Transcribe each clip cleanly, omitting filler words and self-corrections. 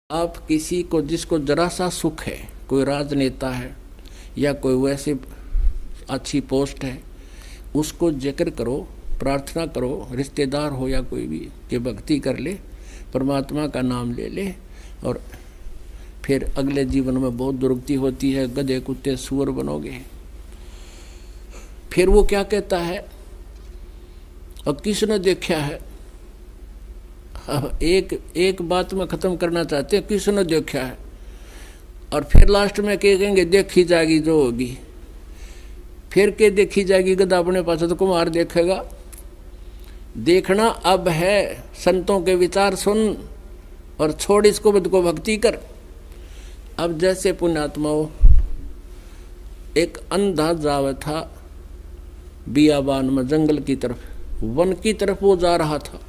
आप किसी को जिसको जरा सा सुख है, कोई राजनेता है या कोई वैसे अच्छी पोस्ट है, उसको जिक्र करो, प्रार्थना करो, रिश्तेदार हो या कोई भी, कि भक्ति कर ले, परमात्मा का नाम ले ले, और फिर अगले जीवन में बहुत दुर्गति होती है, गधे कुत्ते सूअर बनोगे। फिर वो क्या कहता है, और किसने देखा है, एक बात में ख़त्म करना चाहते हैं, किसने देखा है, और फिर लास्ट में कहेंगे देखी जाएगी जो होगी। फिर के देखी जाएगी, गधा अपने पास तो कुमार देखेगा। देखना अब है, संतों के विचार सुन और छोड़ इसको, बुद्ध को भक्ति कर। अब जैसे पुण्यात्माओं, एक अंधा जावा था बियाबान में, जंगल की तरफ, वन की तरफ वो जा रहा था,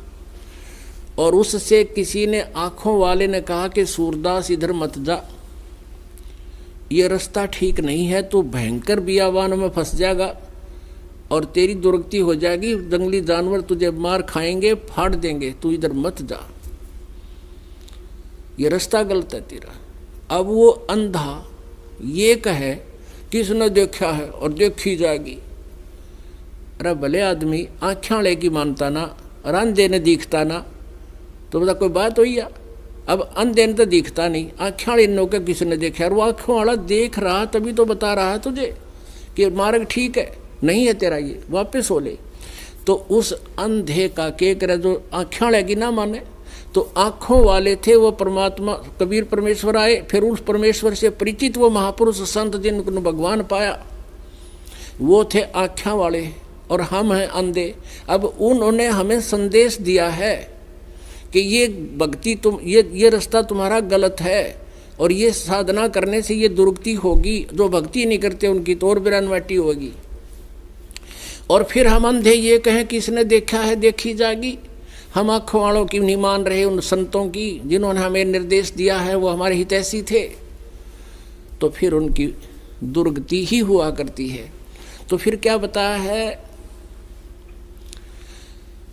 और उससे किसी ने, आंखों वाले ने कहा कि सूरदास इधर मत जा, ये रास्ता ठीक नहीं है, तो भयंकर बियाबान में फंस जाएगा और तेरी दुर्गति हो जाएगी, जंगली जानवर तुझे मार खाएंगे, फाड़ देंगे, तू इधर मत जा, ये रास्ता गलत है तेरा। अब वो अंधा ये कहे किसने देखा है और देखी जाएगी। अरे भले आदमी, आँखें लेकी मानता ना, और अंधे ने दिखता ना, तो बता कोई बात हुई है। अब अंधे ने तो दिखता नहीं, आँखें वाले नो के किसने देखा, और वो आँखों वाला देख रहा तभी तो बता रहा है तुझे कि मार्ग ठीक है, नहीं है तेरा, ये वापस हो ले। तो उस अंधे का के करे जो आँखें वाले की ना माने, तो आँखों वाले थे वो परमात्मा कबीर परमेश्वर आए, फिर उस परमेश्वर से परिचित वो महापुरुष संत जिनको भगवान पाया, वो थे आँखें वाले, और हम हैं अंधे। अब उन्होंने हमें संदेश दिया है कि ये भक्ति तुम, ये रास्ता तुम्हारा गलत है, और ये साधना करने से ये दुर्गति होगी, जो भक्ति नहीं करते उनकी तो और बिरानवाटी होगी। और फिर हम अंधे ये कहें कि इसने देखा है देखी जाएगी। हम आँखों वालों की नहीं मान रहे, उन संतों की जिन्होंने हमें निर्देश दिया है, वो हमारे हितैषी थे, तो फिर उनकी दुर्गति ही हुआ करती है। तो फिर क्या बताया है,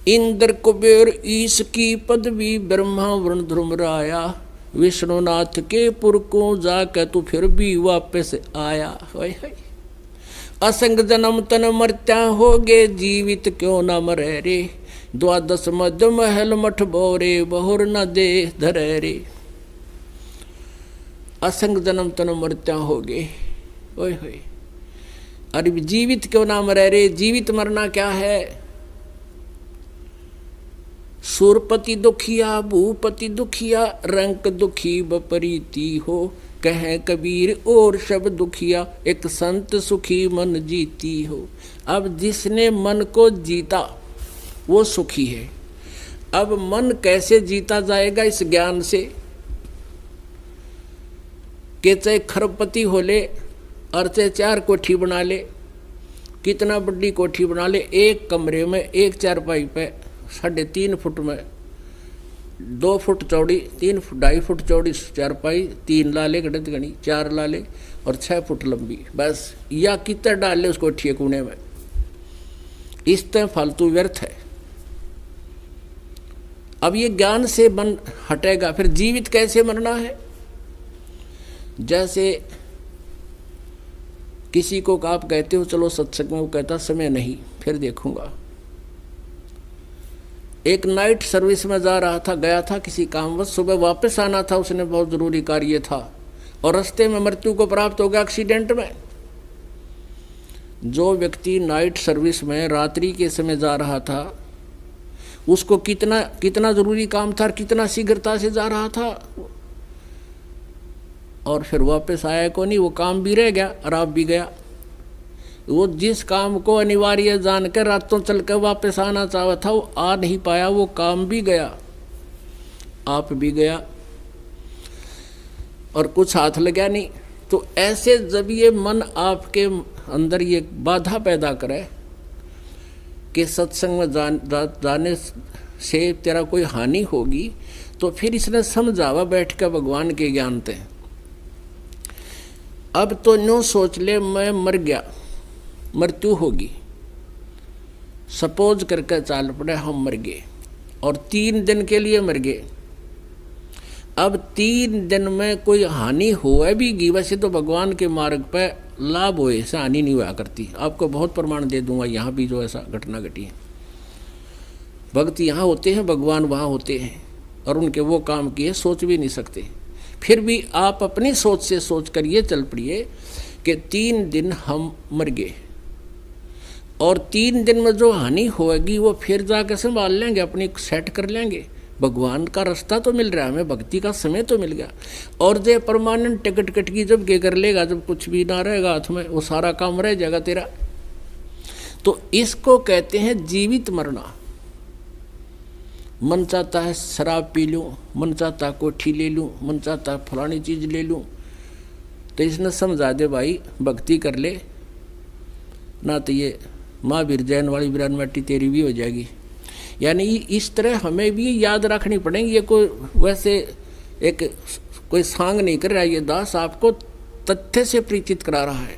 इंद्र कुबेर ईश की पदवी, ब्रह्मा वरुण ध्रुमराया, विष्णुनाथ के पुर को जाकर तू फिर भी वापस आया। असंग जन्म तन मरत्या होगे, जीवित क्यों न मरे रे, द्वादश मध्य महल मठ बोरे, बहुर न दे धरे रे। असंग जन्म तन मरत्या होगे, ओए होए, अरे जीवित क्यों ना मरे रे। जीवित मरना क्या है, सुरपति दुखिया भूपति दुखिया, रंक दुखी बपरीती हो, कहे कबीर और सब दुखिया, एक संत सुखी मन जीती हो। अब जिसने मन को जीता वो सुखी है। अब मन कैसे जीता जाएगा, इस ज्ञान से कि चाहे खरबपति हो ले और चाहे 4 कोठी बना ले, कितना बड़ी कोठी बना ले, एक कमरे में एक चारपाई पे 3.5 फुट में 2 फुट चौड़ी, 2.5 फुट चौड़ी चारपाई, 3 लाले गणित गणी, 4 लाले और 6 फुट लंबी, बस, या कितना डाल ले उस कोठी कोने में, इस तरह फालतू व्यर्थ है। अब ये ज्ञान से मन हटेगा। फिर जीवित कैसे मरना है, जैसे किसी को आप कहते हो चलो सत्संग में, वो कहता समय नहीं, फिर देखूंगा। एक नाइट सर्विस में जा रहा था, गया था किसी कामवश, सुबह वापस आना था, उसने बहुत ज़रूरी कार्य था, और रास्ते में मृत्यु को प्राप्त हो गया एक्सीडेंट में। जो व्यक्ति नाइट सर्विस में रात्रि के समय जा रहा था, उसको कितना ज़रूरी काम था, कितना शीघ्रता से जा रहा था, और फिर वापस आया को नहीं, वो काम भी रह गया और आप भी गया। वो जिस काम को अनिवार्य जानकर रातों चलकर वापस आना चाहा था, वो आ नहीं पाया, वो काम भी गया, आप भी गया, और कुछ हाथ लगा नहीं। तो ऐसे जब ये मन आपके अंदर ये बाधा पैदा करे कि सत्संग में जाने से तेरा कोई हानि होगी, तो फिर इसने समझावा बैठ कर भगवान के ज्ञान थे। अब तो न्यों सोच ले मैं मर गया, मृत्यु होगी, सपोज करके चाल पड़े हम मर गए, और 3 दिन के लिए मर गए, अब 3 दिन में कोई हानि होए भी गी, वैसे तो भगवान के मार्ग पे लाभ होए ऐसा हानि नहीं हुआ करती। आपको बहुत प्रमाण दे दूंगा, यहाँ भी जो ऐसा घटना घटी है। भक्त यहाँ होते हैं, भगवान वहाँ होते हैं, और उनके वो काम किए सोच भी नहीं सकते। फिर भी आप अपनी सोच से सोच कर ये चल पड़िए कि 3 दिन हम मर गए, और 3 दिन में जो हानि होगी वो फिर जाकर संभाल लेंगे, अपनी सेट कर लेंगे। भगवान का रास्ता तो मिल रहा है हमें, भक्ति का समय तो मिल गया। और जो परमानेंट टिकट कट की जब के कर लेगा, जब कुछ भी ना रहेगा हाथ में, वो सारा काम रह जाएगा तेरा। तो इसको कहते हैं जीवित मरना। मन चाहता है शराब पी लूँ, मन चाहता है कोठी ले लूँ, मन चाहता है फलानी चीज़ ले लूँ, तो इसने समझा दे भाई भक्ति कर ले, ना तो ये महावीर जैन वाली बिरानवटी तेरी भी हो जाएगी। यानी इस तरह हमें भी याद रखनी पड़ेगी। ये कोई वैसे एक कोई सांग नहीं कर रहा है, ये दास आपको तथ्य से परिचित करा रहा है,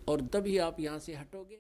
और तभी आप यहाँ से हटोगे।